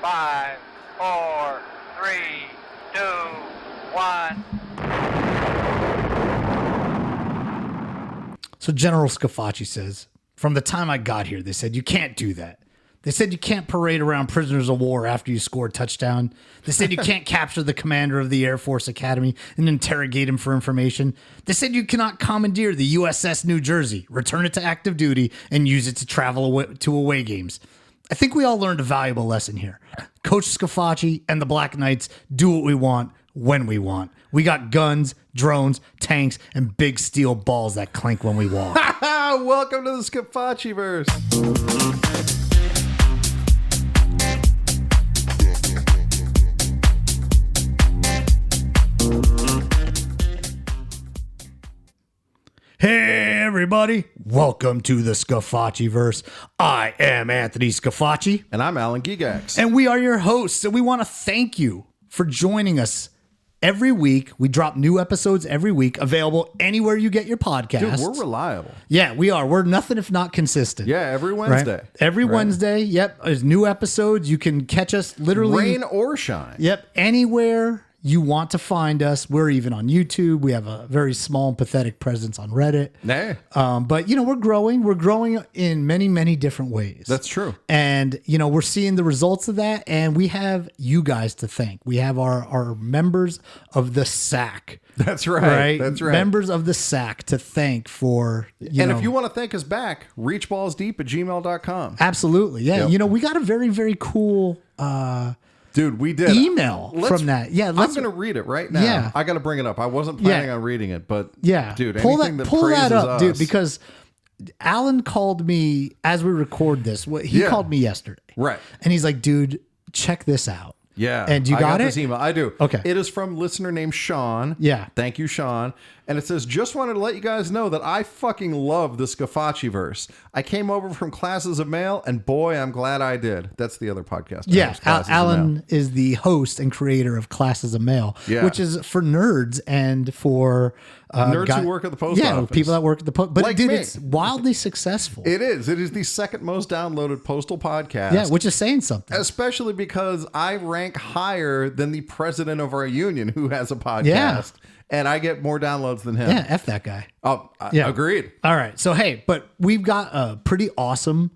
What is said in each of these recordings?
5, 4, 3, 2, 1. So General Scafachi says, from the time I got here, they said, you can't do that. They said you can't parade around prisoners of war after you score a touchdown. They said you can't capture the commander of the Air Force Academy and interrogate him for information. They said you cannot commandeer the USS New Jersey, return it to active duty, and use it to travel to away games. I think we all learned a valuable lesson here. Coach Scafachi and the Black Knights do what we want when we want. We got guns, drones, tanks, and big steel balls that clink when we walk. Welcome to the Scafachiverse. Hey, everybody. Welcome to the Scafachiverse. I am Anthony Scafachi. And I'm Alan Gigax. And we are your hosts. And we want to thank you for joining us every week. We drop new episodes every week, available anywhere you get your podcasts. Dude, we're reliable. Yeah, we are. We're nothing if not consistent. Yeah, every Wednesday. Right? Every Wednesday. Yep. There's new episodes. You can catch us literally. Rain or shine. Yep. Anywhere you want to find us. We're even on YouTube. We have a very small and pathetic presence on Reddit. Nah. But, you know, we're growing. We're growing in many, many different ways. That's true. And, you know, we're seeing the results of that. And we have you guys to thank. We have our members of the SAC. That's right. That's right. Members of the SAC to thank for, you know. If you want to thank us back, reachballsdeep@gmail.com. Absolutely. Yeah. Yep. You know, we got a very, very cool Dude, we did email from that. Yeah, I'm going to read it right now. Yeah. I got to bring it up. I wasn't planning on reading it, but yeah, dude, pull anything that praises up, us, dude, because Alan called me as we record this. He called me yesterday, right? And he's like, "Dude, check this out." Yeah. And you got it? This email. I do. Okay. It is from listener named Sean. Yeah. Thank you, Sean. And it says, just wanted to let you guys know that I fucking love the Scafachiverse. I came over from Classes of Mail, and boy, I'm glad I did. That's the other podcast. Yeah. Alan is the host and creator of Classes of Mail, which is for nerds and for nerds who work at the post office. People that work at the post. But like dude, me. it's wildly successful. It is. It is the second most downloaded postal podcast. Yeah, which is saying something. Especially because I rank higher than the president of our union who has a podcast. Yeah. And I get more downloads than him. Yeah, F that guy. Oh, Yeah. Agreed. All right. So, hey, but we've got a pretty awesome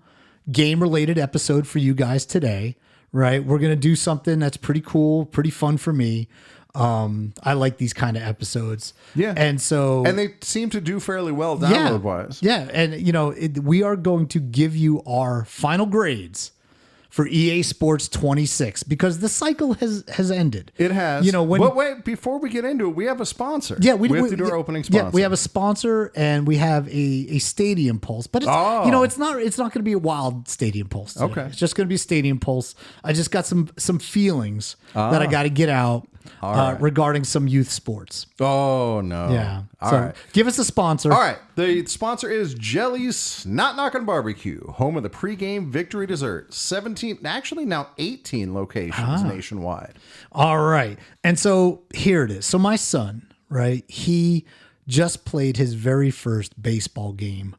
game-related episode for you guys today, right? We're going to do something that's pretty cool, pretty fun for me. I like these kind of episodes. Yeah. And so... And they seem to do fairly well download-wise. Yeah. And, you know, we are going to give you our final grades for EA Sports 26 because the cycle has ended. It has. You know, but wait, before we get into it, we have a sponsor. Yeah, we have to do our opening sponsor. Yeah, we have a sponsor and we have a stadium pulse. But it's, you know, it's not going to be a wild stadium pulse today. Okay. It's just going to be a stadium pulse. I just got some feelings that I got to get out regarding some youth sports. Oh no. Yeah. All so right. Give us a sponsor. All right. The sponsor is Jelly's Snot Knockin' Barbecue, home of the pregame victory dessert. 17, actually now 18 locations nationwide. All right. And so here it is. So my son, right, he just played his very first baseball game,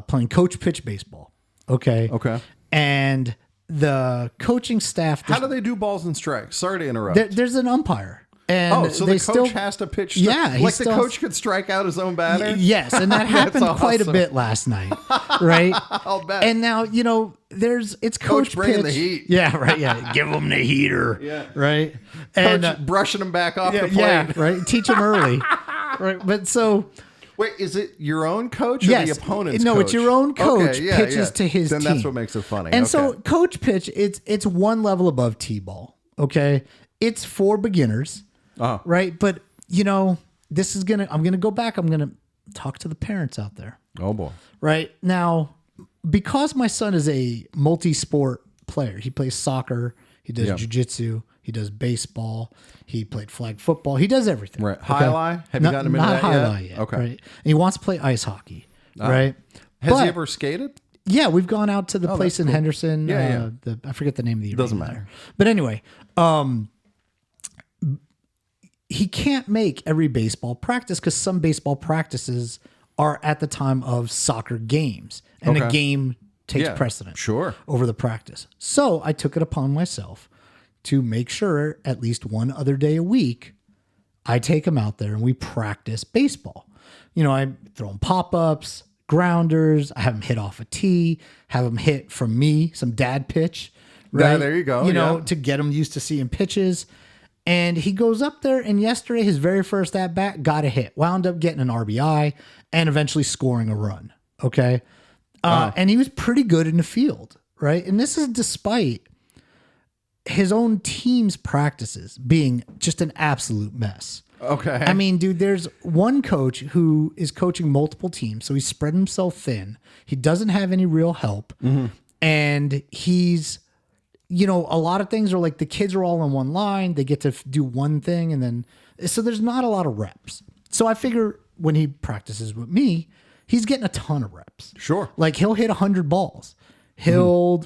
playing coach pitch baseball. Okay. Okay. And the coaching staff. How do they do balls and strikes? Sorry to interrupt. There's an umpire. And so the coach has to pitch. Yeah. Like the coach could strike out his own batter? Yes. And that happened quite a bit last night. Right. I'll bet. And now, you know, it's coach bringing pitch. the heat. Yeah. Right. Yeah. Give him the heater. Yeah. Right. Coach And brushing him back off the plate. Yeah. Right. Teach him early. Right. But so. Wait, is it your own coach or the opponent's coach? No, it's your own coach Okay, pitches to his then team. That's what makes it funny. And so coach pitch, it's one level above T-ball. Okay. It's for beginners. Right. But you know, I'm going to go back. I'm going to talk to the parents out there. Oh boy. Right now, because my son is a multi-sport player, he plays soccer, he does jiu-jitsu, he does baseball, he played flag football, he does everything. Right. High-lie? Have you gotten him into that yet? Not high-lie yet. Okay. Right. And he wants to play ice hockey. Right. Has he ever skated? Yeah, we've gone out to the place in Henderson. Yeah. I forget the name of the arena. Doesn't matter. There. But anyway, he can't make every baseball practice because some baseball practices are at the time of soccer games, and the game takes precedent Sure. over the practice. So I took it upon myself to make sure at least one other day a week, I take him out there and we practice baseball. You know, I throw him pop-ups, grounders, I have him hit off a tee, have him hit from me, some dad pitch. Right? Yeah, there you go. You know, to get him used to seeing pitches. And he goes up there, and yesterday, his very first at-bat, got a hit. Wound up getting an RBI and eventually scoring a run. Okay? And he was pretty good in the field, right? And this is despite his own team's practices being just an absolute mess. Okay. I mean, dude, there's one coach who is coaching multiple teams, so he's spread himself thin. He doesn't have any real help. And he's, you know, a lot of things are like the kids are all on one line. They get to do one thing, and then, so there's not a lot of reps. So I figure when he practices with me, he's getting a ton of reps. Sure. Like he'll hit 100 balls. He'll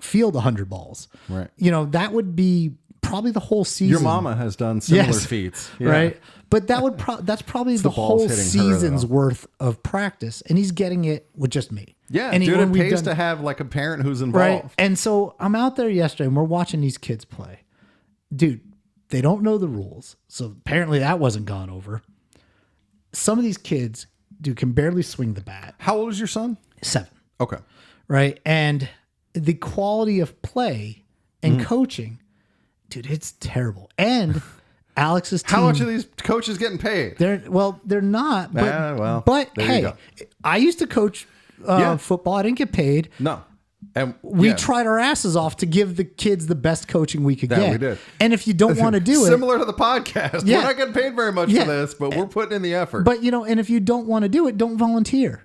field 100 balls. Right. You know, that would be probably the whole season. Your mama has done similar feats. Yeah. Right. But that would that's probably the balls whole hitting her, season's though. worth of practice. And he's getting it with just me. Yeah, and dude, when it we've pays done- to have like a parent who's Right. involved. And so I'm out there yesterday and we're watching these kids play. Dude, they don't know the rules. So apparently that wasn't gone over. Some of these kids, dude, can barely swing the bat. How old is your son? 7. Okay. Right. And the quality of play and coaching, dude, it's terrible. And Alex's team. How much are these coaches getting paid? They're not. But, but there you hey, go. I used to coach football. I didn't get paid. No. And We tried our asses off to give the kids the best coaching we could That get. we did. And if you don't want to do it, similar to the podcast, Yeah. we're not getting paid very much Yeah. for this, but we're putting in the effort. but you know, and if you don't want to do it, don't volunteer.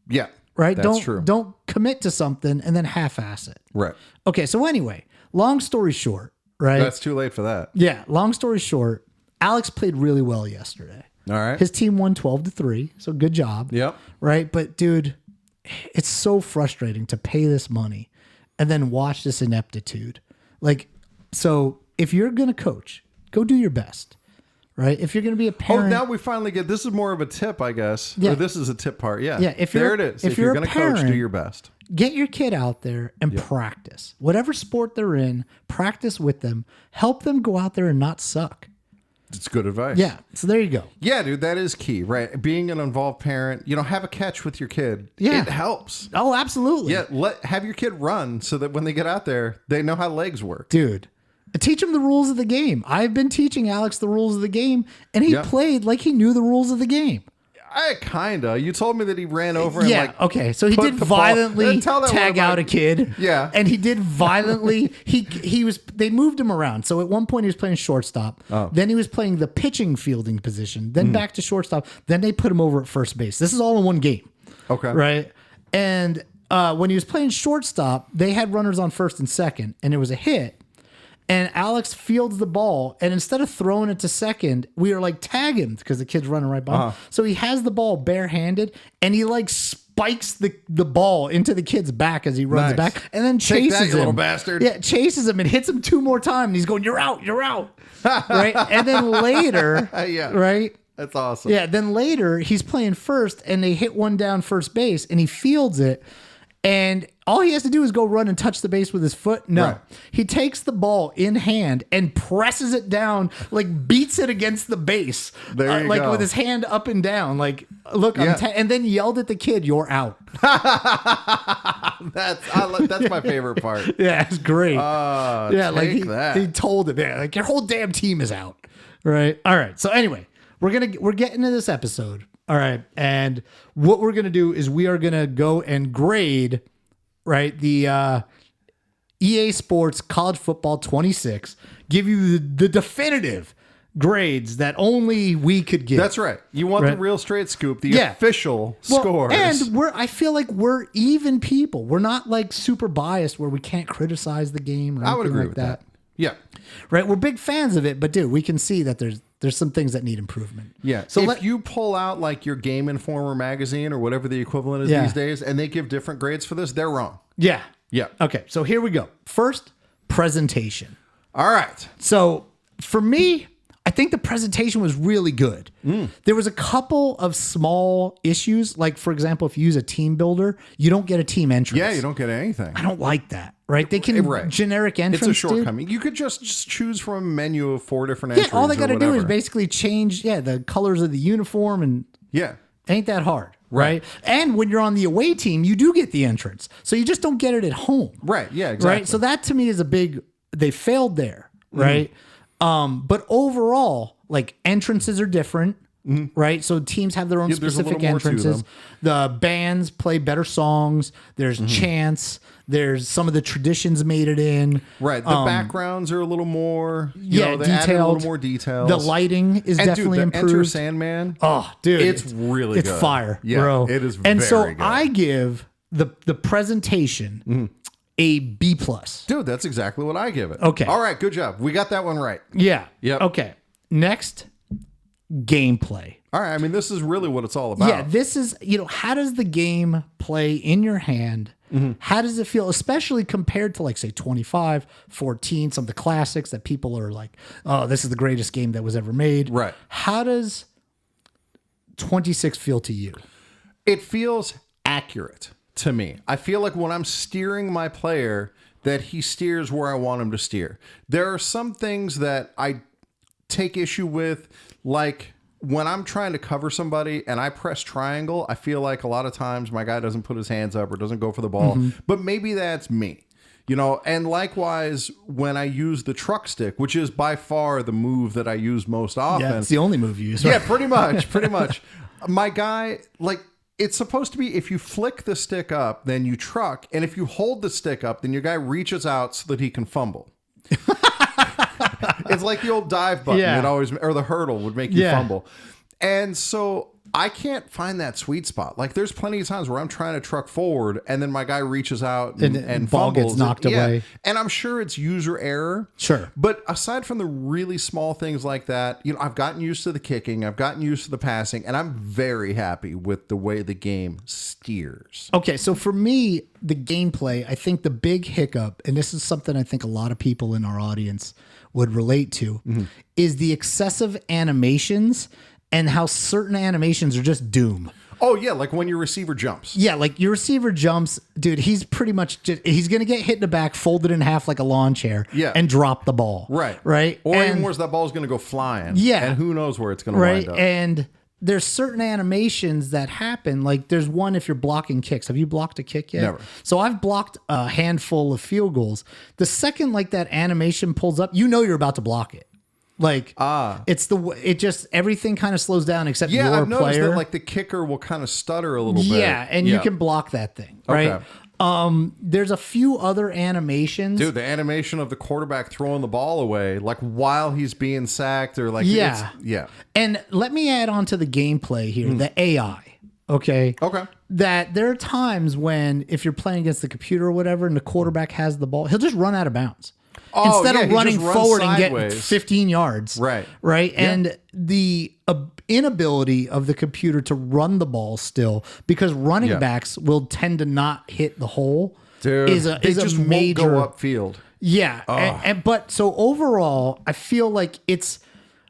yeah. Right? That's don't true. don't commit to something and then half-ass it. Right. Okay, so anyway, long story short, right? That's too late for that. Yeah, long story short, Alex played really well yesterday. All right. His team won 12-3, so good job. Yep. Right? But dude, it's so frustrating to pay this money and then watch this ineptitude. Like, so if you're going to coach, go do your best. Right? If you're going to be a Oh, parent. now we finally get, this is more of a tip, I guess. Yeah. Or this is a tip part. Yeah. Yeah, if there you're- it is. if If you're you're a going to coach, do parent- your best. Get your kid out there and practice. Whatever sport they're in, practice with them. Help them go out there and not suck. It's good advice. Yeah. So there you go. Yeah, dude, that is key, right? Being an involved parent, you know, have a catch with your kid. Yeah. It helps. Oh, absolutely. Yeah, have your kid run so that when they get out there, they know how legs work. Dude, teach him the rules of the game. I've been teaching Alex the rules of the game, and he Yeah. played like he knew the rules of the game. I kinda. You told me that he ran over and Yeah, like okay. So he put did the ball- violently Tell that tag one of out my- a kid. Yeah. And he did violently they moved him around. So at one point he was playing shortstop. Oh. Then he was playing the pitching fielding position. Then back to shortstop. Then they put him over at first base. This is all in one game. Okay. Right? And when he was playing shortstop, they had runners on first and second, and it was a hit. And Alex fields the ball, and instead of throwing it to second, we are like, tag him because the kid's running right by him. So he has the ball barehanded, and he like spikes the ball into the kid's back as he runs Nice. back, and then Take chases that, you him. little bastard. Yeah, chases him and hits him 2 more times. And he's going, "You're out, you're out." Right, and then later, Yeah. right. That's awesome. Yeah, then later he's playing first and they hit one down first base and he fields it. And all he has to do is go run and touch the base with his foot. No, Right. he takes the ball in hand and presses it down, like beats it against the base, There you like go. with his hand up and down. Like, look, Yeah. and then yelled at the kid, "You're out." That's my favorite part. Yeah, it's great. Yeah, like take that. he told him, yeah, like your whole damn team is out. Right. All right. So anyway, we're getting to this episode. All right. And what we're gonna do is we are gonna go and grade, right, the EA Sports College Football 26. Give you the definitive grades that only we could give. That's right. You want the Right. real straight scoop, the Yeah. official Well, scores. And I feel like we're even people. We're not like super biased where we can't criticize the game or I would anything agree like with that. Yeah. Right? We're big fans of it, but dude, we can see that there's some things that need improvement. Yeah. So if you pull out like your Game Informer magazine or whatever the equivalent is Yeah. these days, and they give different grades for this, they're wrong. yeah. Yeah. Okay, so here we go. First, presentation. All right. So for me, I think the presentation was really good. There was a couple of small issues. Like, for example, if you use a team builder, you don't get a team entrance. Yeah, you don't get anything. I don't like that. Right? They can generic entrance. It's a shortcoming. You could just choose from a menu of 4 different entries. Yeah, all they got to do is basically change the colors of the uniform, and ain't that hard. Right. And when you're on the away team, you do get the entrance. So you just don't get it at home. Right. Yeah, exactly. Right. So that to me is they failed there. Right. But overall, like, entrances are different. Right. So teams have their own specific entrances. The bands play better songs. There's chants. There's some of the traditions made it in. Right. The backgrounds are a little more, detailed. added a little more details. The lighting is definitely improved. Enter Sandman. Oh, dude. It's really good. It's fire, yeah, bro. It is and very so good. I give the presentation a B+. Dude, that's exactly what I give it. Okay. All right. Good job. We got that one right. Yeah. Yep. Okay. Next, gameplay. All right. I mean, this is really what it's all about. Yeah. This is, how does the game play in your hand? How does it feel, especially compared to, like, say, 25, 14, some of the classics that people are like, oh, this is the greatest game that was ever made. Right. How does 26 feel to you? It feels accurate to me. I feel like when I'm steering my player, that he steers where I want him to steer. There are some things that I take issue with, like when I'm trying to cover somebody and I press triangle, I feel like a lot of times my guy doesn't put his hands up or doesn't go for the ball, but maybe that's me, and likewise when I use the truck stick, which is by far the move that I use most often. Yeah, it's the only move you use. Yeah, pretty much. My guy, like, it's supposed to be if you flick the stick up, then you truck. And if you hold the stick up, then your guy reaches out so that he can fumble. It's like the old dive button that always, or the hurdle would make you fumble. And so I can't find that sweet spot. Like, there's plenty of times where I'm trying to truck forward and then my guy reaches out and ball fumbles. gets knocked away. And I'm sure it's user error. Sure. But aside from the really small things like that, I've gotten used to the kicking, I've gotten used to the passing, and I'm very happy with the way the game steers. Okay, so for me, the gameplay, I think the big hiccup, and this is something I think a lot of people in our audience would relate to, is the excessive animations and how certain animations are just doom. Oh, yeah, like when your receiver jumps. Yeah, like your receiver jumps, dude, he's pretty much he's going to get hit in the back, folded in half like a lawn chair, and drop the ball. Right. Right? Or even worse, that ball's going to go flying. Yeah. And who knows where it's going to wind up. And there's certain animations that happen. Like, there's one if you're blocking kicks. Have you blocked a kick yet? Never. So I've blocked a handful of field goals. The second, like, that animation pulls up, you're about to block it. Like, it just, everything kind of slows down except your I've noticed player. that, like, the kicker will kind of stutter a little bit. Yeah, and you can block that thing, right? Okay. There's a few other animations. Dude, the animation of the quarterback throwing the ball away, like, while he's being sacked, or like, And let me add on to the gameplay here, the AI. Okay. That there are times when, if you're playing against the computer or whatever, and the quarterback has the ball, he'll just run out of bounds. Instead of running forward and getting 15 yards. Right. And the inability of the computer to run the ball still, because running backs will tend to not hit the hole, is a major won't go upfield. Yeah. But so overall, I feel like it's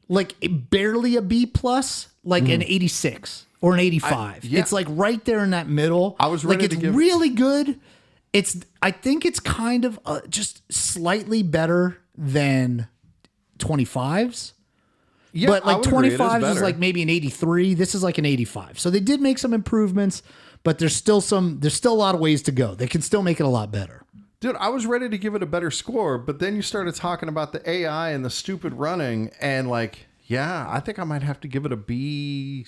like barely a B+, like an 86 or an 85. It's like right there in that middle. I was ready like, it's really good. I think it's kind of just slightly better than 25s. Yeah, but like 25s is better. like maybe an 83. This is like an 85. So they did make some improvements, but there's still a lot of ways to go. They can still make it a lot better. Dude, I was ready to give it a better score, but then you started talking about the AI and the stupid running, and like, I think I might have to give it a B-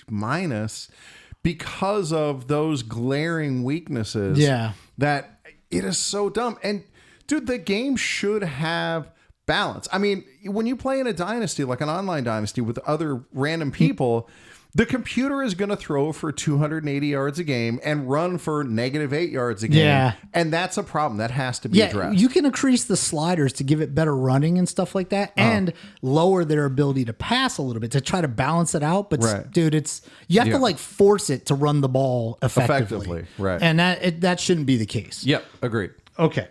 because of those glaring weaknesses. That it is so dumb. And dude, the game should have balance. I mean, when you play in a dynasty, like an online dynasty with other random people, the computer is going to throw for 280 yards a game and run for -8 yards a game. And that's a problem that has to be addressed. You can increase the sliders to give it better running and stuff like that, and lower their ability to pass a little bit to try to balance it out. But dude, you have to like force it to run the ball effectively. Right. And that shouldn't be the case. Yep. Agreed. Okay.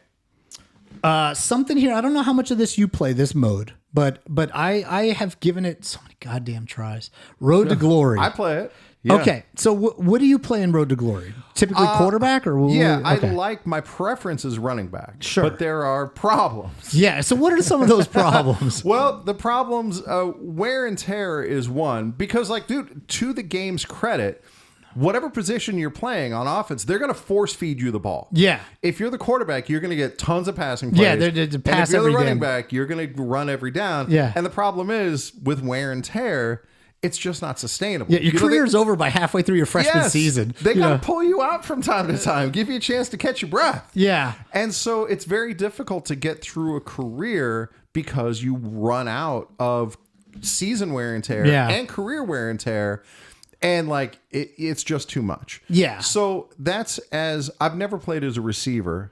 Something here. I don't know how much of this you play this mode, but I have given it so many goddamn tries. Road to Glory. I play it. Yeah. Okay, so what do you play in Road to Glory? Typically quarterback or yeah? Okay. I like my preference is running back. Sure, but there are problems. Yeah. So what are some of those problems? Well, the problems, wear and tear is one because, like, dude, to the game's credit, whatever position you're playing on offense, they're going to force feed you the ball. Yeah. If you're the quarterback, you're going to get tons of passing plays. Yeah, they're and pass if you're every the running damn- back, you're going to run every down. Yeah. And the problem is with wear and tear, it's just not sustainable. Yeah, your career's over by halfway through your freshman Yes, season. They got to pull you out from time to time, give you a chance to catch your breath. Yeah. And so it's very difficult to get through a career because you run out of season wear and tear and career wear and tear. And like, it's just too much. Yeah. So I've never played as a receiver.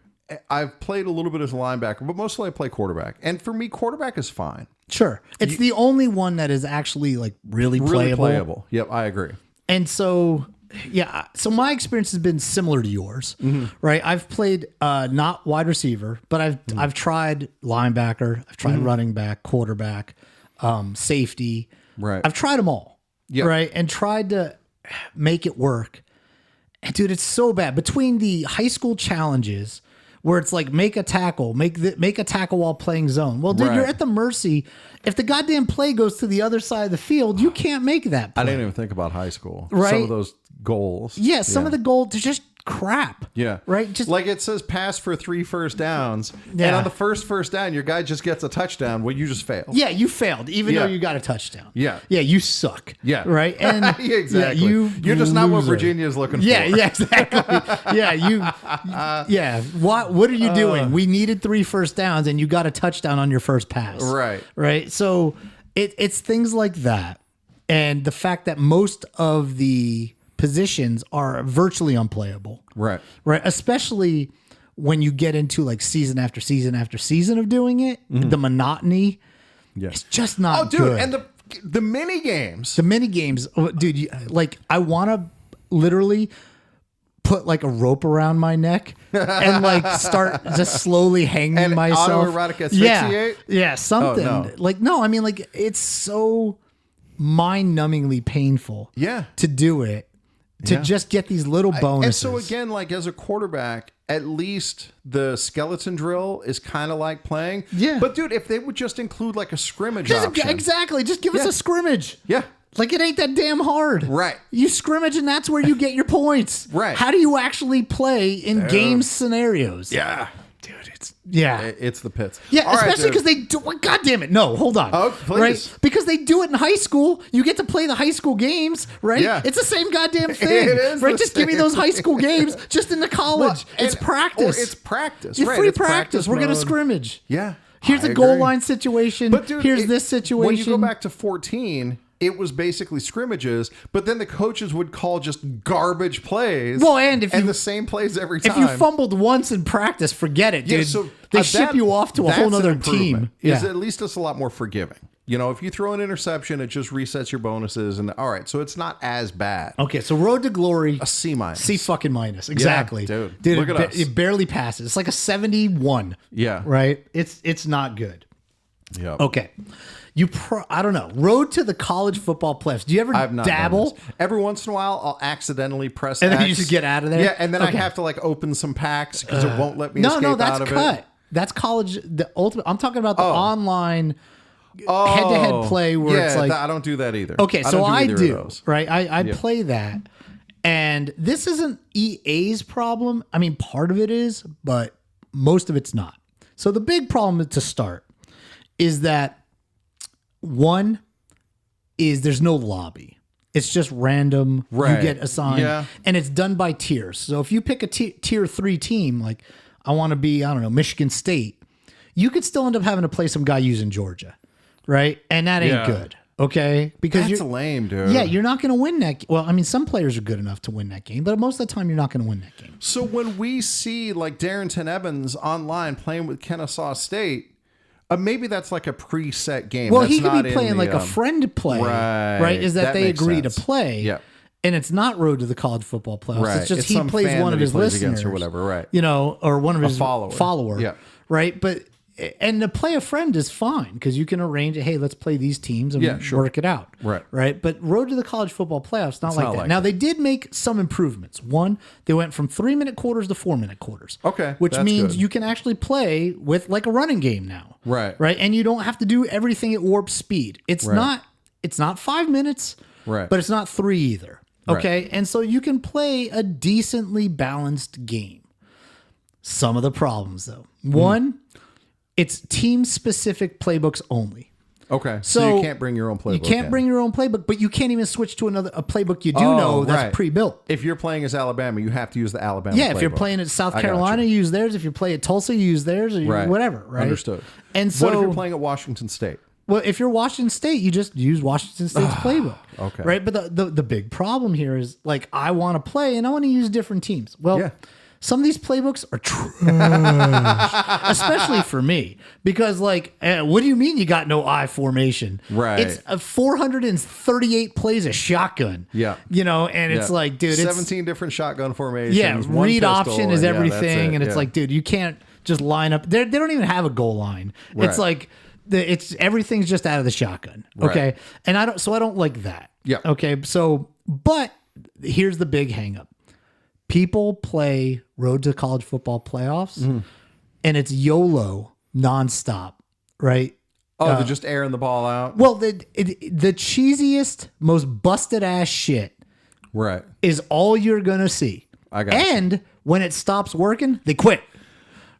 I've played a little bit as a linebacker, but mostly I play quarterback. And for me, quarterback is fine. Sure. It's the only one that is actually like really playable. Yep, I agree. And so, yeah. So my experience has been similar to yours, right? I've played not wide receiver, but I've tried linebacker, I've tried running back, quarterback, safety. Right. I've tried them all. Yep. Right. And tried to make it work. And dude, it's so bad. Between the high school challenges where it's like make a tackle, make a tackle while playing zone. Well, dude, you're at the mercy. If the goddamn play goes to the other side of the field, you can't make that play. I didn't even think about high school. Right. Some of those goals. Yeah, some of the goals, they're just crap. Yeah. Right? Just like it says pass for 3 first downs. Yeah. And on the first down, your guy just gets a touchdown. Well, you just failed. Yeah, you failed, even though you got a touchdown. Yeah. Yeah, you suck. Yeah. Right? And Yeah, exactly. Yeah, You're just not what loser. Virginia's looking for. Yeah, exactly. Yeah, what are you doing? We needed 3 first downs and you got a touchdown on your first pass. Right. Right? So it's things like that. And the fact that most of the positions are virtually unplayable. Right. Right. Especially when you get into like season after season after season of doing it, the monotony. Yes. It's just not dude, good. and the mini games. The mini games, dude, like I want to literally put like a rope around my neck and like start just slowly hanging And myself. autoerotic asphyxiate? Yeah, something. Oh, no. Like, no, I mean, like it's so mind-numbingly painful to do it. To just get these little bonuses. And so again, like as a quarterback, at least the skeleton drill is kind of like playing. Yeah. But dude, if they would just include like a scrimmage option. Exactly. Just give us a scrimmage. Yeah. Like it ain't that damn hard. Right. You scrimmage and that's where you get your points. Right. How do you actually play in game scenarios? Yeah. Dude, it's It's the pits. Yeah, All right, especially dude. because they do. God damn it! No, hold on. Oh, please. Right? Because they do it in high school. You get to play the high school games, right? Yeah. It's the same goddamn thing. It is right. the Just give me same those high school games. Just in the college, it's practice. Or it's practice. It's right. free It's practice. We're gonna mode. scrimmage. Yeah. Here's I a goal agree. line situation. But dude, here's this situation. When you go back to 14, it was basically scrimmages, but then the coaches would call just garbage plays. Well, and if you the same plays every time. if you fumbled once in practice, forget it, dude. Yeah, so they ship you off to a whole that's an other improvement. team. Is at least it's a lot more forgiving. You know, if you throw an interception, it just resets your bonuses, and all right, so it's not as bad. Okay, so Road to Glory, A C minus. C fucking minus, exactly, dude. Look Look at us. It barely passes. It's like a 71. Yeah. right. It's not good. Yeah. Okay, I don't know. Road to the college football playoffs. Do you ever I've not done dabble? this. Every once in a while, I'll accidentally press And then X. you just get out of there? Yeah, and then I Okay. have to like open some packs because it won't let me No, escape that's out of cut. it. That's college. The ultimate. I'm talking about the online head-to-head play where yeah, it's like I don't do that either. Okay, so I either of do, those. right? I play that. And this isn't EA's problem. I mean, part of it is, but most of it's not. So the big problem to start is that one is there's no lobby. It's just random. Right. You get assigned. Yeah. And it's done by tiers. So if you pick a tier 3 team, like I want to be, I don't know, Michigan State, you could still end up having to play some guy using Georgia. Right. And that ain't good. Okay. Because That's you're lame, dude. yeah, you're not going to win that. Well, I mean, some players are good enough to win that game, but most of the time you're not going to win that game. So when we see like Darrington Evans online playing with Kennesaw State, maybe that's like a preset game. Well, that's he could not be in playing the, like a friend play, right? Is that they makes agree sense. to play, Yeah. and it's not Road to the College Football Playoffs. Right. It's just It's he some plays fan one that of he his plays listeners against or whatever, right. You know, or one of his follower. follower, Yeah. right? But and to play a friend is fine because you can arrange it. Hey, let's play these teams and work it out. Right. But Road to the College Football Playoffs, not like that. Now, they did make some improvements. One, they went from 3-minute quarters to 4-minute quarters. Okay. Which means good. you can actually play with like a running game now. Right. Right. And you don't have to do everything at warp speed. It's not 5 minutes, but it's not 3 either. Okay. And so you can play a decently balanced game. Some of the problems, though. One, it's team-specific playbooks only. Okay, so you can't bring your own playbook. You can't bring your own playbook, but you can't even switch to a playbook you do know that's pre-built. If you're playing as Alabama, you have to use the Alabama playbook. if you're playing at South Carolina, you use theirs. If you play at Tulsa, you use theirs, or whatever, right? Understood. And so, what if you're playing at Washington State? Well, if you're Washington State, you just use Washington State's playbook. Okay. Right? But the big problem here is, like, I want to play, and I want to use different teams. Well, some of these playbooks are trash, especially for me, because like, what do you mean you got no I formation? Right. It's 438 plays a shotgun. Yeah. You know, and it's like, dude, it's 17 different shotgun formations. Yeah. Read option is everything. And it's like, dude, you can't just line up. They don't even have a goal line. Right. It's like, it's everything's just out of the shotgun. Okay. Right. And I don't like that. Yeah. Okay. So, but here's the big hang up. People play Road to College Football Playoffs, and it's YOLO nonstop, right? Oh, they're just airing the ball out? Well, the cheesiest, most busted ass shit is all you're going to see. I got And when it stops working, they quit,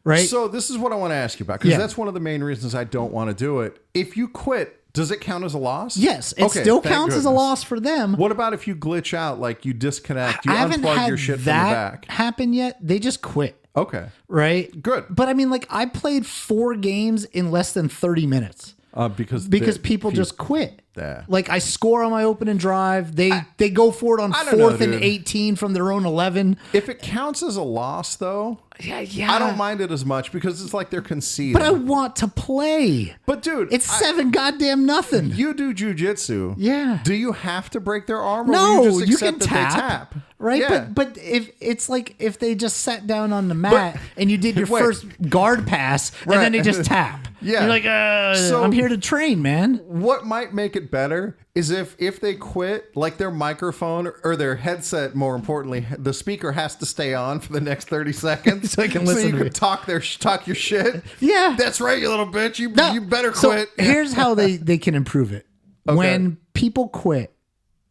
right? So this is what I want to ask you about, because that's one of the main reasons I don't want to do it. If you quit, does it count as a loss? Yes, it still counts as a loss for them. What about if you glitch out, like you disconnect, you I haven't unplug had your shit from the that back? happen yet. They just quit. Okay. Right? Good. But I mean, like, I played 4 games in less than 30 minutes. Because people just quit. Yeah. Like, I score on my opening drive. They go for it on 4th and 18 from their own 11. If it counts as a loss, though, I don't mind it as much because it's like they're conceding. But I want to play. But dude, it's 7 goddamn nothing. You do jujitsu. Yeah. Do you have to break their arm? No, or you, just you accept can that tap. They tap. Right, Yeah. but if it's like if they just sat down on the mat and you did your first guard pass and then they just tap. Yeah. You're like, I'm here to train, man. What might make it better is if they quit, like their microphone or their headset, more importantly, the speaker has to stay on for the next 30 seconds so, I can listen you to can talk your shit. Yeah. That's right, you little bitch. You better quit. So here's how they can improve it. Okay. When people quit,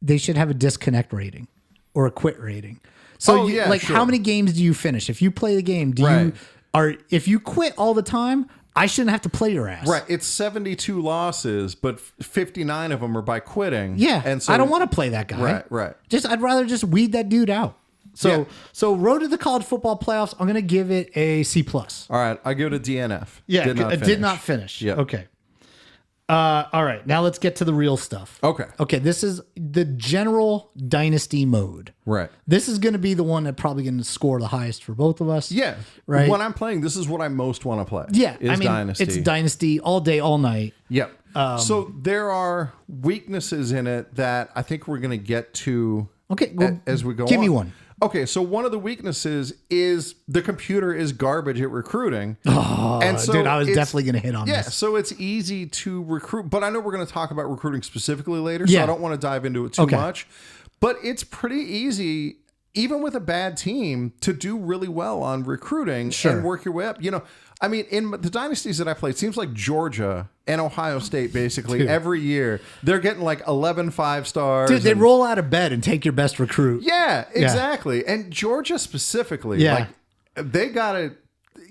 they should have a disconnect rating or a quit rating. So how many games do you finish? If you play the game, if you quit all the time, I shouldn't have to play your ass. Right. It's 72 losses, but 59 of them are by quitting. Yeah. And so I don't want to play that guy. Right. I'd rather just weed that dude out. So Road to the College Football Playoffs, I'm going to give it a C+. All right. I give it a DNF. Yeah. Did not finish. Yeah. Okay. All right. Now let's get to the real stuff. Okay. This is the general dynasty mode. Right. This is going to be the one that probably going to score the highest for both of us. Yeah. Right. When I'm playing, this is what I most want to play. Yeah. Dynasty. It's dynasty all day, all night. Yep. So there are weaknesses in it that I think we're going to get to as we go on. Give me one. Okay, so one of the weaknesses is the computer is garbage at recruiting. Oh, and so dude, I was definitely going to hit on this. Yeah, so it's easy to recruit, but I know we're going to talk about recruiting specifically later, so I don't want to dive into it too much. But it's pretty easy, even with a bad team, to do really well on recruiting and work your way up. You know, I mean, in the dynasties that I played, it seems like Georgia and Ohio State, basically, every year, they're getting like 11 5-stars. Dude, they roll out of bed and take your best recruit. Yeah, exactly. And Georgia specifically, like, they got it.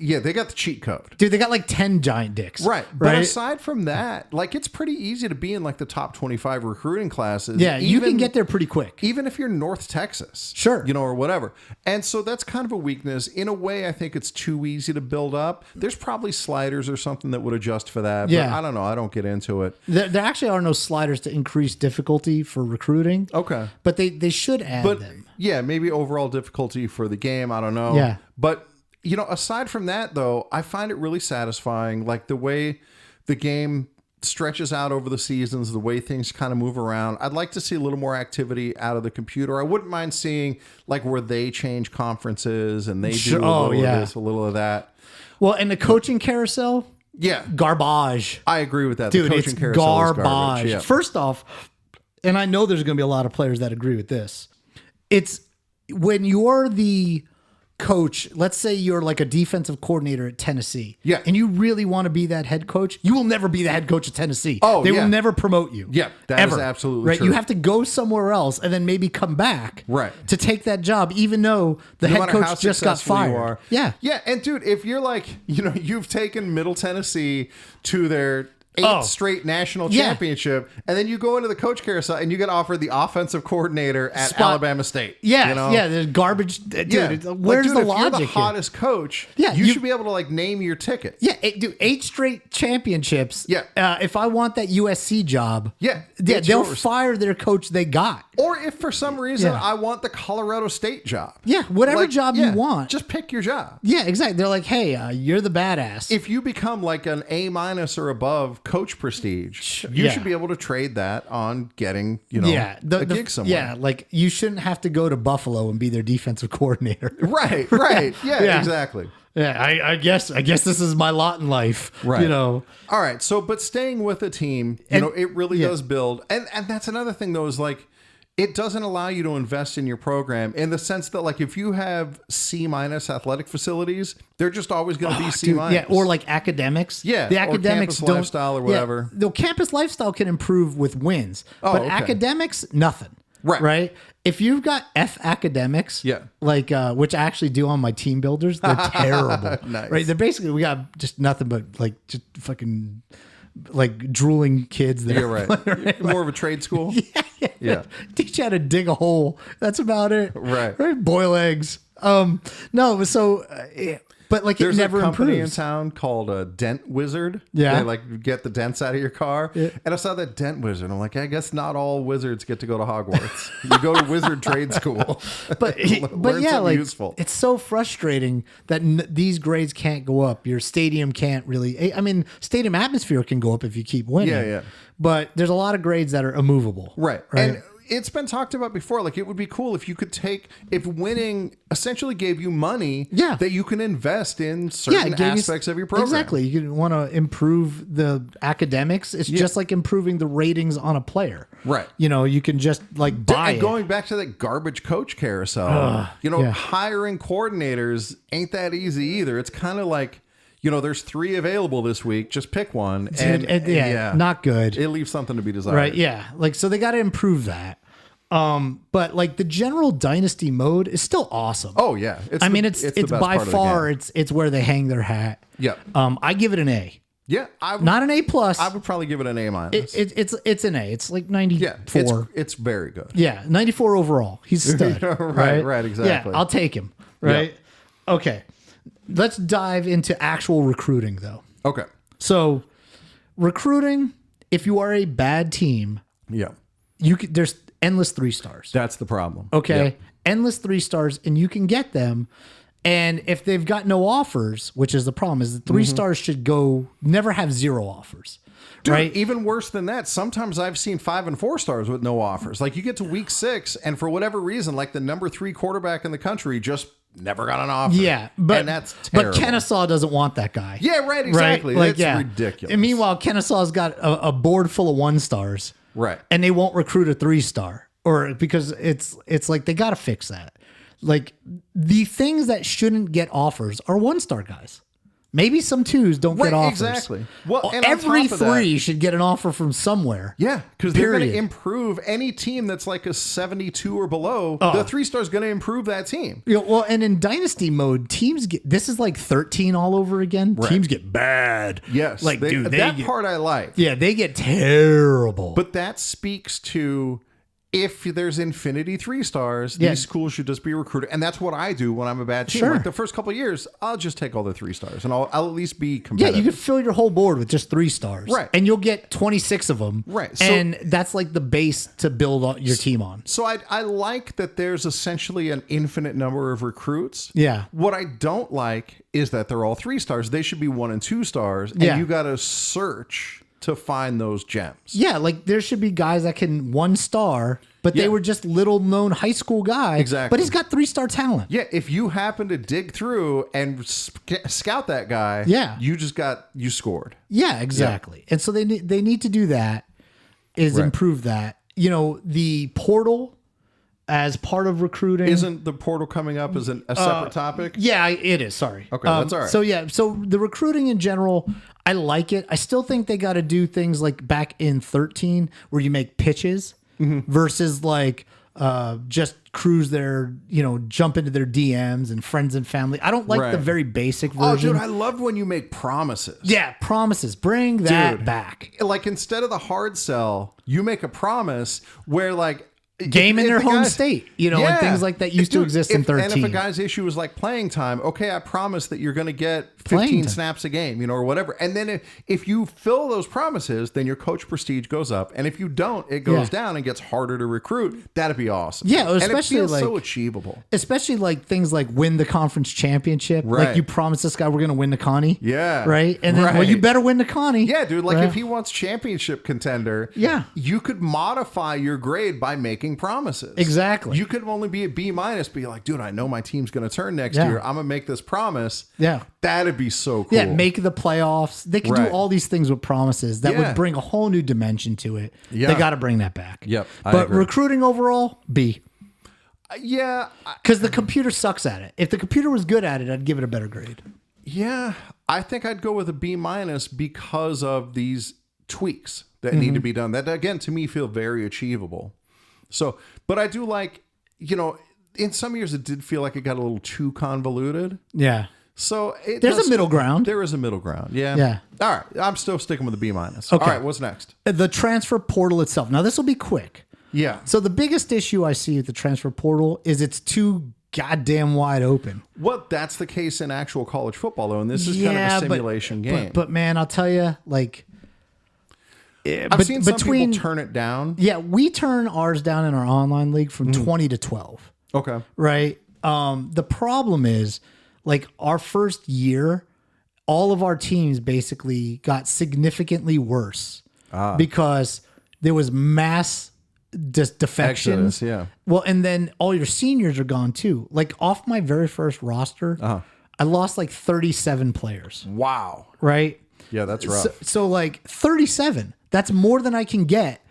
Yeah, they got the cheat code. Dude, they got like 10 giant dicks. Right. But aside from that, like, it's pretty easy to be in like the top 25 recruiting classes. Yeah, you can get there pretty quick. Even if you're North Texas. Sure. You know, or whatever. And so that's kind of a weakness. In a way, I think it's too easy to build up. There's probably sliders or something that would adjust for that. But I don't know. I don't get into it. There actually are no sliders to increase difficulty for recruiting. Okay. But they should add them. Yeah, maybe overall difficulty for the game. I don't know. Yeah. But you know, aside from that, though, I find it really satisfying, like the way the game stretches out over the seasons, the way things kind of move around. I'd like to see a little more activity out of the computer. I wouldn't mind seeing like where they change conferences and they do a little of this, a little of that. Well, and the coaching carousel, Yeah. garbage. I agree with that. Dude, the it's coaching carousel is garbage. Yeah. First off, and I know there's going to be a lot of players that agree with this. It's when you're the coach, let's say you're like a defensive coordinator at Tennessee. Yeah. And you really want to be that head coach, you will never be the head coach at Tennessee. Oh, they yeah. will never promote you. Yeah, that is absolutely right. true. You have to go somewhere else and then maybe come back Right. to take that job, even though the No head matter how coach just got successful you fired. are. Yeah. Yeah. And dude, if you're like, you've taken Middle Tennessee to their 8th straight national Yeah. championship, and then you go into the coach carousel and you get offered the offensive coordinator at Spot. Alabama State. Yeah. Yeah. There's garbage. Dude, where's dude, the if logic? You're the here? hottest coach. Yeah, you you- should be able to like name your ticket. Yeah, 8 straight championships. Yeah. If I want that USC job, Yeah, they'll it's yours. fire their coach they got. Or if for some reason Yeah. I want the Colorado State job. Yeah, whatever job you want. Just pick your job. Yeah, exactly. They're like, hey, you're the badass. If you become like an A- or above coach prestige, you Yeah. should be able to trade that on getting, yeah, a gig somewhere. Yeah, like you shouldn't have to go to Buffalo and be their defensive coordinator. Right, right. Yeah, Yeah. exactly. Yeah, I guess this is my lot in life. Right. All right. So, but staying with a team, it really does build. And that's another thing, though, is like, it doesn't allow you to invest in your program in the sense that, like, if you have C- athletic facilities, they're just always going to be C-. Yeah, or like academics. Yeah, the or academics campus don't, lifestyle or whatever. The campus lifestyle can improve with wins, but okay. academics, nothing. Right. Right. If you've got F academics, Yeah. like which I actually do on my team builders, they're terrible. Nice. Right. They're basically we got just nothing but like just fucking like drooling kids there. You're right. More of a trade school. Yeah. Teach you how to dig a hole. That's about it. Right. Boil eggs. No, so but like There's it never a company improves. in town called a Dent Wizard. Yeah. They like get the dents out of your car. Yeah. And I saw that Dent Wizard. I'm like, I guess not all wizards get to go to Hogwarts. You go to wizard trade school. But Learn yeah, something like useful. it's so frustrating that these grades can't go up. Your stadium can't really. I mean, stadium atmosphere can go up if you keep winning. Yeah, yeah. But there's a lot of grades that are immovable. Right. Right. And it's been talked about before. Like, it would be cool if you could if winning essentially gave you money Yeah. that you can invest in certain it gave you- aspects of your program. Exactly. You want to improve the academics. It's just like improving the ratings on a player. Right. You can just like buy And it. going back to that garbage coach carousel, yeah. hiring coordinators ain't that easy either. It's kind of like, there's 3 available this week. Just pick one. And not good. It leaves something to be desired. Right. Yeah. Like, so they got to improve that. But like the general dynasty mode is still awesome. Oh yeah. it's the it's best by part of the far game. it's where they hang their hat. Yeah. I give it an A. Yeah. Not an A plus. I would probably give it an A-. It's an A. It's like 94. Yeah. It's very good. Yeah, 94 overall. He's a stud. Right, exactly. Yeah, I'll take him. Right. Yeah. Okay. Let's dive into actual recruiting though. Okay. So, recruiting, if you are a bad team, Yeah. there's endless 3 stars. That's the problem. Okay. Yeah. Endless 3 stars, and you can get them. And if they've got no offers, which is the problem, is the 3 stars should never have 0 offers. Dude, right? even worse than that, sometimes I've seen 5 and 4 stars with no offers. Like, you get to week 6, and for whatever reason, like the number 3 quarterback in the country just never got an offer. Yeah, but and that's terrible. But Kennesaw doesn't want that guy. Yeah, right, exactly. Right? Like, That's ridiculous. And meanwhile, Kennesaw's got a board full of 1 stars. Right. And they won't recruit a 3-star, or because it's like they got to fix that. Like the things that shouldn't get offers are 1-star guys. Maybe some 2s don't get offers. Exactly. Well, and on every top of that- 3 should get an offer from somewhere. Yeah, because they're going to Period. improve any team that's like a 72 or below. The 3-star is going to improve that team. Well, and in dynasty mode, teams get this is like 13 all over again. Right. Teams get bad. Yes, like dude, that get, part I like. Yeah, they get terrible. But that speaks to if there's infinity 3-stars, Yeah. these schools should just be recruited. And that's what I do when I'm a bad team. Sure. Like the first couple of years, I'll just take all the 3-stars and I'll at least be yeah, competitive. you could fill your whole board with just 3 stars. Right. And you'll get 26 of them. Right. So- and that's like the base to build your team on. So I like that there's essentially an infinite number of recruits. Yeah. What I don't like is that they're all 3-stars. They should be 1 and 2 stars. And Yeah. you got to search to find those gems. Yeah, like there should be guys that can 1 star but they were just little known high school guys. Exactly. But he's got 3-star talent. Yeah, if you happen to dig through and scout that guy, you scored. Yeah, exactly. And so they need to do that, is improve that. You know, the portal as part of recruiting. Isn't the portal coming up as a separate topic? Yeah, it is. Sorry. Okay, that's all right. So the recruiting in general, I like it. I still think they got to do things like back in 13 where you make pitches versus like just cruise their, jump into their DMs and friends and family. I don't like the very basic version. Oh, dude, I love when you make promises. Yeah, promises. Bring that back. Like instead of the hard sell, you make a promise where like game in their home state, and things like that used to exist in 13. And if a guy's issue is like playing time, okay, I promise that you're going to get 15 snaps a game, or whatever. And then if you fill those promises, then your coach prestige goes up. And if you don't, it goes down and gets harder to recruit. That'd be awesome. Yeah, especially and it feels so achievable. Especially like things like win the conference championship. Right. Like you promise this guy we're going to win the Connie. Yeah. Right? And then, well, you better win the Connie. Yeah, dude. Like if he wants championship contender, you could modify your grade by making promises. Exactly. You could only be a B-, be like, dude, I know my team's going to turn next year. I'm going to make this promise. Yeah. That'd be so cool. Yeah, make the playoffs. They can do all these things with promises that would bring a whole new dimension to it. Yeah. They got to bring that back. Yep. But recruiting overall, B. Yeah. Because the computer sucks at it. If the computer was good at it, I'd give it a better grade. Yeah. I think I'd go with a B- because of these tweaks that need to be done. That, again, to me, feel very achievable. So, but I do like, in some years it did feel like it got a little too convoluted. Yeah. So there's a middle ground. There is a middle ground. Yeah. Yeah. All right. I'm still sticking with the B-. Okay. All right. What's next? The transfer portal itself. Now this will be quick. Yeah. So the biggest issue I see with the transfer portal is it's too goddamn wide open. Well, that's the case in actual college football, though, and this is kind of a simulation game. But man, I'll tell you, like, I've seen some people turn it down. Yeah, we turn ours down in our online league from 20 to 12. Okay. Right. The problem is, like, our first year, all of our teams basically got significantly worse because there was mass defections. Exodus, yeah. Well, and then all your seniors are gone too. Like off my very first roster, I lost like 37 players. Wow. Right. Yeah, that's rough. So like 37. That's more than I can get.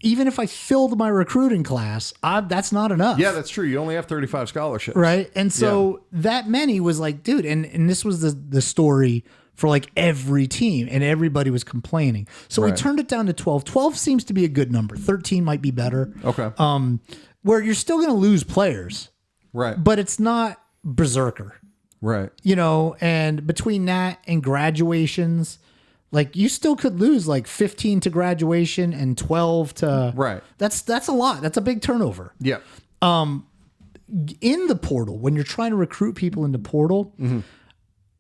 Even if I filled my recruiting class, that's not enough. Yeah, that's true. You only have 35 scholarships. Right. And so that many was like, dude, and this was the story for like every team, and everybody was complaining. So we turned it down to 12. 12 seems to be a good number. 13 might be better. Okay. Where you're still going to lose players. Right. But it's not berserker. Right. And between that and graduations, like you still could lose like 15 to graduation and 12 to That's a lot. That's a big turnover. Yeah. In the portal, when you're trying to recruit people in the portal,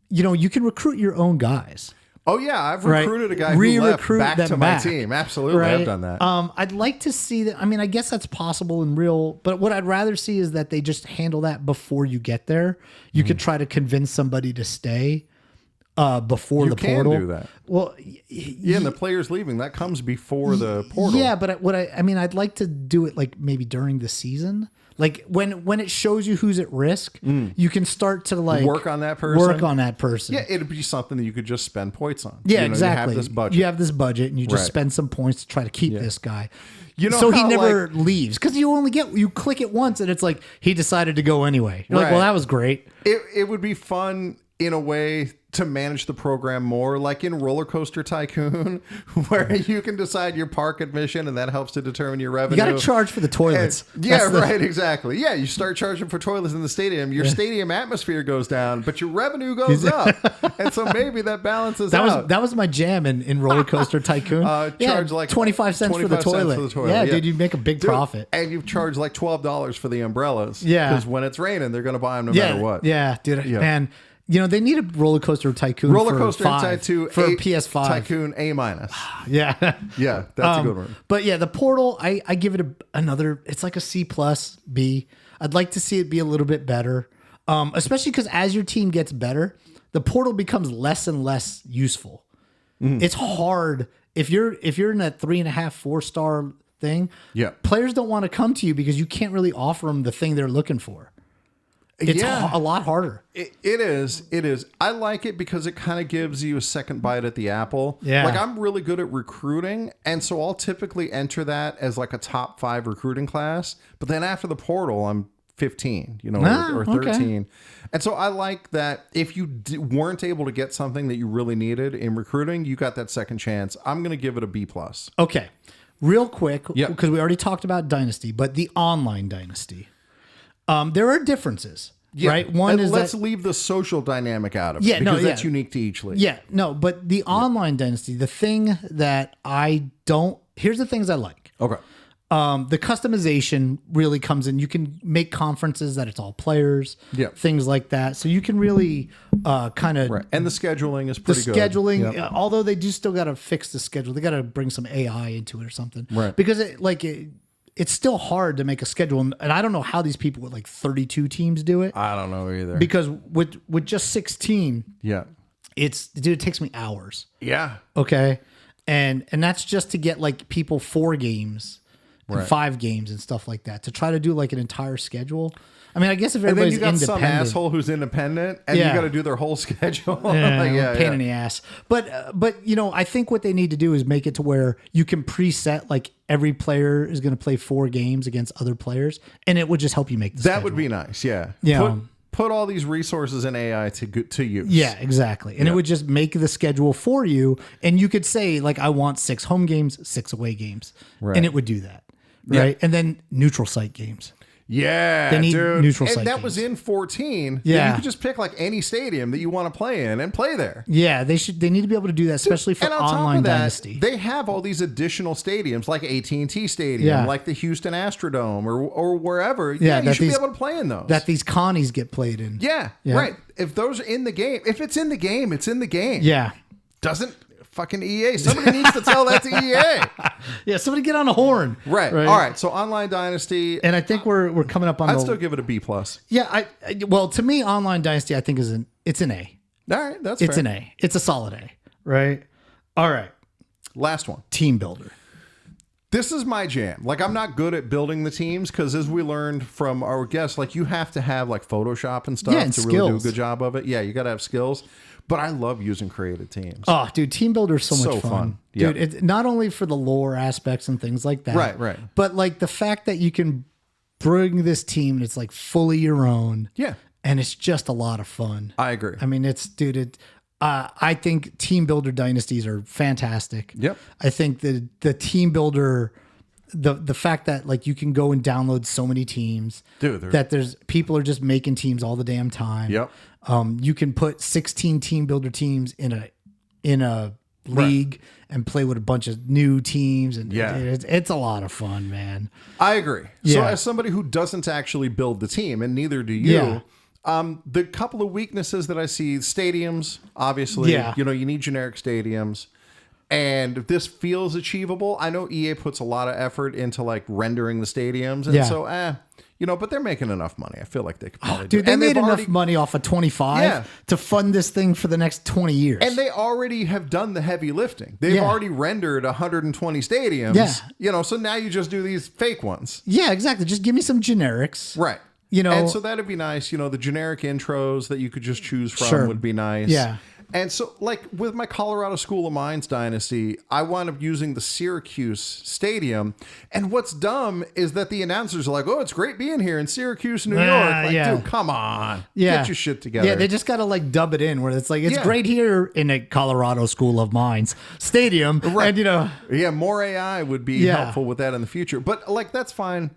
you can recruit your own guys. Oh yeah, I've recruited a guy who left back to my team. Absolutely, I've done that. I'd like to see that. I mean, I guess that's possible in real, but what I'd rather see is that they just handle that before you get there. You could try to convince somebody to stay before the portal. You can do that. Well, and the players leaving, that comes before the portal. Yeah, but I'd like to do it like maybe during the season. Like when it shows you who's at risk, you can start to like work on that person. Yeah, it'd be something that you could just spend points on. Yeah, exactly. You have this budget, and you just spend some points to try to keep this guy. So he never leaves, because you click it once and it's like he decided to go anyway. You're like, well, that was great. It would be fun in a way to manage the program more, like in Roller Coaster Tycoon, where you can decide your park admission, and that helps to determine your revenue. You got to charge for the toilets. Exactly. Yeah, you start charging for toilets in the stadium. Your stadium atmosphere goes down, but your revenue goes up, and so maybe that balances out. That was my jam in Roller Coaster Tycoon. Charge like 25 cents for the toilet. Yeah, dude, you make a big profit. And you charge like $12 for the umbrellas. Yeah, because when it's raining, they're going to buy them no matter what. Yeah, dude, man. They need a Roller Coaster Tycoon for PS5. Tycoon A-. Yeah. Yeah, that's a good one. But yeah, the portal, I give it another, it's like a C+, B. I'd like to see it be a little bit better. Especially because as your team gets better, the portal becomes less and less useful. It's hard. If you're in that 3.5, 4-star thing. Yeah. Players don't want to come to you because you can't really offer them the thing they're looking for. It's a lot harder. It is. It is. I like it because it kind of gives you a second bite at the apple. Yeah. Like I'm really good at recruiting. And so I'll typically enter that as like a top 5 recruiting class. But then after the portal, I'm 15, or 13. Okay. And so I like that if you weren't able to get something that you really needed in recruiting, you got that second chance. I'm going to give it a B+. Okay. Real quick, Yep. because we already talked about Dynasty, but the online Dynasty. There are differences, right? One and is let's leave the social dynamic out of it. Yeah, no, because that's yeah. unique to each league. Yeah, no, but the online Dynasty, the thing that here's the things I like. Okay. The customization really comes in. You can make conferences that it's all players, Yeah. things like that. So you can really kind of Right. And the scheduling is the pretty good. scheduling. Yep. Although they do still got to fix the schedule, they got to bring some AI into it or something, Right. Because it's still hard to make a schedule, and I don't know how these people with like 32 teams do it. I don't know either. Because with just 16, Yeah. it takes me hours. Yeah. Okay. And that's just to get like people 4 games and Right. 5 games and stuff like that to try to do like an entire schedule. I mean, I guess if And then everybody's you got some independent, asshole who's independent and Yeah. you got to do their whole schedule. yeah, Like, pain in the ass. But I think what they need to do is make it to where you can preset like every player is going to play 4 games against other players, and it would just help you make the That schedule. would be nice. Yeah. Yeah. Put all these resources in AI to use. Yeah, exactly. And it would just make the schedule for you. And you could say, like, I want 6 home games, 6 away games. Right. And it would do that. Yeah. Right. And then neutral site games. Yeah, They need dude. neutral and site that was games. in 14. Yeah. You could just pick like any stadium that you want to play in and play there. Yeah, they need to be able to do that, especially for And on top online of that, Dynasty. they have all these additional stadiums like AT&T Stadium, Yeah. like the Houston Astrodome or wherever. Yeah, you that should be these- able to play in those. that these connies get played in. yeah, Yeah. right. If those are in the game, if it's in the game, it's in the game. Yeah. Doesn't fucking EA. Somebody needs to tell that to EA. Yeah, somebody get on a horn. Right. All right. So online Dynasty, And I think we're coming up on I'd the still give it a B+. Yeah, well, to me, online Dynasty I think it's an A. All right. That's It's fair. an A. It's a solid A, right? All right. Last one. Team builder. This is my jam. Like, I'm not good at building the teams because, as we learned from our guests, like, you have to have like Photoshop and stuff Yeah, and to really do a skills. good job of it. Yeah, you got to have skills. But I love using created teams. Oh, dude, team builder is so much So fun. fun. Dude, Yep. it's not only for the lore aspects and things like that. Right. But like the fact that you can bring this team and it's like fully your own. Yeah, And it's just a lot of fun. I agree. I mean, I think team builder dynasties are fantastic. Yep. I think the team builder, the fact that like you can go and download so many teams, Dude, that there's people are just making teams all the damn time. Yep. You can put 16 team builder teams in a league and play with a bunch of new teams, and Yeah. it's a lot of fun, man. I agree. So, Yeah. as somebody who doesn't actually build the team, and neither do you, Yeah. the couple of weaknesses that I see, stadiums, obviously, Yeah. you need generic stadiums. And this feels achievable. I know EA puts a lot of effort into like rendering the stadiums. And Yeah. so, but they're making enough money. I feel like they could probably Dude, do it. they And made they've enough already- money off of 25 Yeah. to fund this thing for the next 20 years. And they already have done the heavy lifting. They've Yeah. already rendered 120 stadiums. Yeah. So now you just do these fake ones. yeah, exactly. Just give me some generics. Right. You know- and so that'd be nice. The generic intros that you could just choose from Sure. would be nice. Yeah. And so, like with my Colorado School of Mines dynasty, I wound up using the Syracuse Stadium. And what's dumb is that the announcers are like, "Oh, it's great being here in Syracuse, New York." Like, yeah. dude, come on, Yeah. get your shit together. Yeah, they just got to like dub it in where it's like, it's Yeah. great here in a Colorado School of Mines stadium. Right. And, Yeah, more AI would be Yeah. helpful with that in the future. But like, that's fine.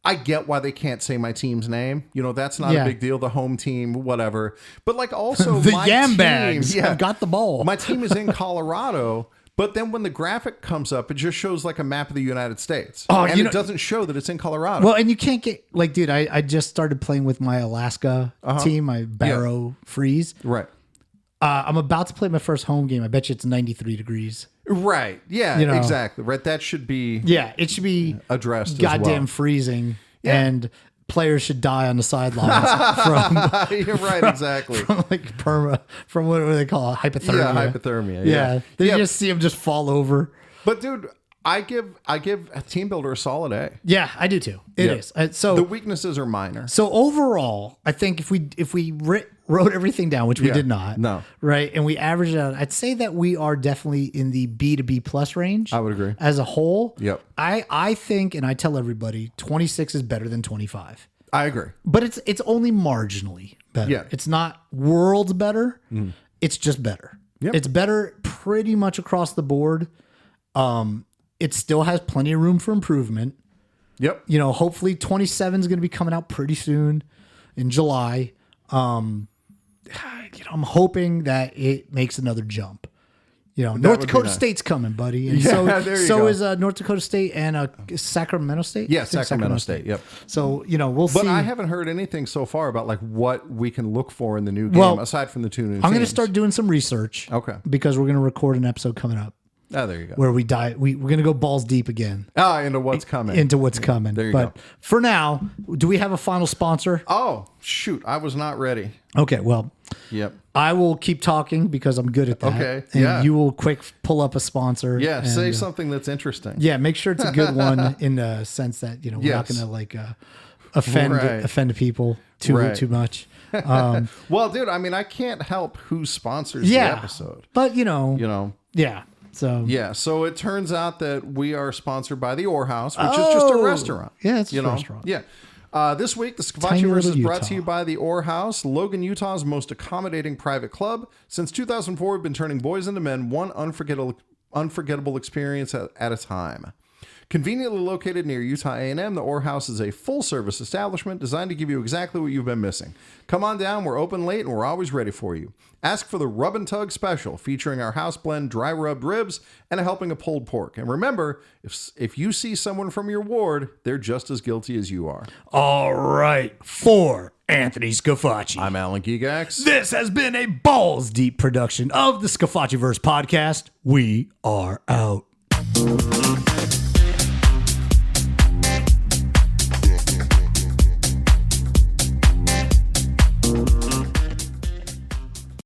I get why they can't say my team's name. That's not Yeah. a big deal. The home team, whatever. But like, also the my Yam team, Bags have got the ball. My team is in Colorado. But then when the graphic comes up, it just shows like a map of the United States. Oh, and it doesn't show that it's in Colorado. Well, and you can't get like, dude, I just started playing with my Alaska team, my Barrow Freeze. right. I'm about to play my first home game. I bet you it's 93 degrees. Right. Yeah, exactly. Right. That should be Yeah, it should be addressed as goddamn well. freezing, and players should die on the sidelines from You're right, exactly. like perma, from what do they call it? Hypothermia. Yeah, hypothermia. Yeah, they Yeah. just see them just fall over. But dude, I give a Team Builder a solid A. Yeah, I do too. It is. So The weaknesses are minor. So overall, I think if we wrote everything down, which we did not, No. right, and we averaged it out, I'd say that we are definitely in the B to B plus range. I would agree. As a whole. Yep. I think, and I tell everybody, 26 is better than 25. I agree. But it's only marginally better. Yeah. It's not worlds better. It's just better. Yep. It's better pretty much across the board. It still has plenty of room for improvement. Yep. You know, hopefully 27 is going to be coming out pretty soon in July. I'm hoping that it makes another jump. You know, North would be Dakota nice. State's coming, buddy. And Yeah, there you go. is North Dakota State and Sacramento State? Yeah, I think Sacramento State. Yep. So, you know, we'll But see. I haven't heard anything so far about like what we can look for in the new game Well, aside from the two new I'm going to teams. start doing some research. Okay. Because we're going to record an episode coming up Oh, there you go. where we dive. We're going to go balls deep again Into what's coming. into what's coming. There you but go. for now, do we have a final sponsor? Oh, shoot. I was not ready. Okay, well, Yep. I will keep talking because I'm good at that. Okay, And yeah. you will quick pull up a sponsor. Yeah. and, Say something that's interesting. Yeah, make sure it's a good one in the sense that, you know, we're not Yes. going to offend Right. people too Right. much. Well, dude, I mean, I can't help who sponsors the Yeah. episode. But, you know, Yeah. So Yeah. So it turns out that we are sponsored by the Ore House, which is just a restaurant. Yeah, it's just a restaurant. Yeah. This week, the Tiny Scafachiverse little is brought to Utah. you by the Ore House, Logan, Utah's most accommodating private club. Since 2004, we've been turning boys into men, one unforgettable experience at a time. Conveniently located near Utah A&M, the Ore House is a full-service establishment designed to give you exactly what you've been missing. Come on down, we're open late, and we're always ready for you. Ask for the Rub and Tug Special, featuring our house blend dry rubbed ribs and a helping of pulled pork. And remember, if you see someone from your ward, they're just as guilty as you are. all right, for Anthony Scafachi. I'm Alan Gigax. This has been a balls deep production of the Scafachiverse podcast. We are out.